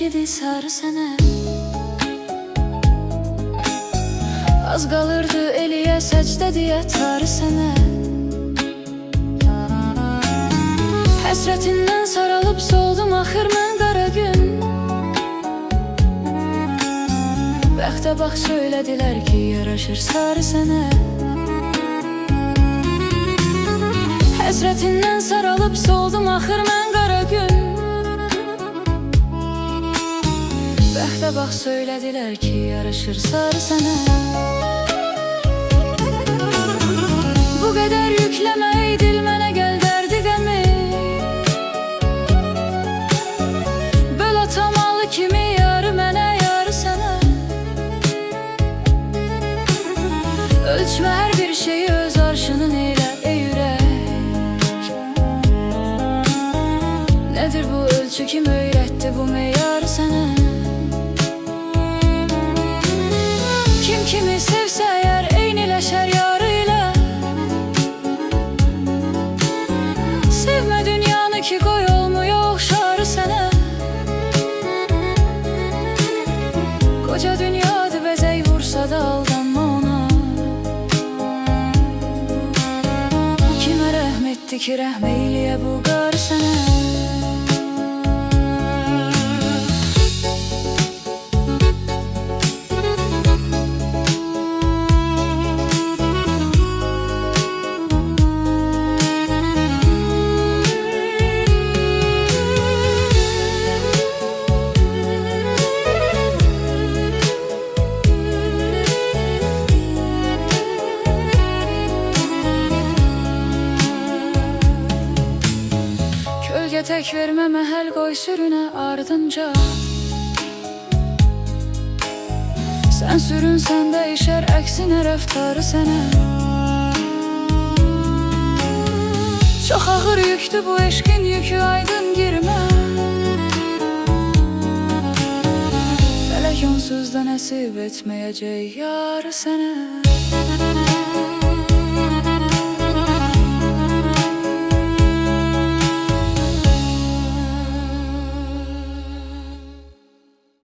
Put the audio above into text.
idi sarı sənə. Az qalırdı eliyə səcdə deyə tarı sənə. Həsrətindən saralıb soldum axır mən qara gün. Bəxtə bax söylədilər ki, yaraşır sarı sənə. Həsrətindən saralıb soldum axır mən qara gün. Bəxtə bax söylədilər ki, yaraşır sarı sənə. Bu qədər yükləmə ey dil mənə, gəl dərdi qəmi. Böl atamalı kimi yarı mənə, yarı sənə. Ölçmə hər bir şeyi öz arşının elə ey ürək. Nədir bu ölçü, kim öyrətdi bu meyarı sənə? Kim kimi sevsə əgər eyniləşər yarı ilə. Sevmə dünyanı ki, qoy olmuyor oxşarı sənə. Qoca dünyadır bəzək vursa da aldanma ona. Kimə rəhm etdi ki, rəhm eyliyə bu qarı sənə? Tək vermə məhəl qoy sürünə ardınca. Sən sürün, sən dəyişər əksinə rəftarı sənə. Çox ağır yüktü bu eşqin yükü, aydın girmə. Fələk onsuz da nəsib etməyəcək yarı sənə.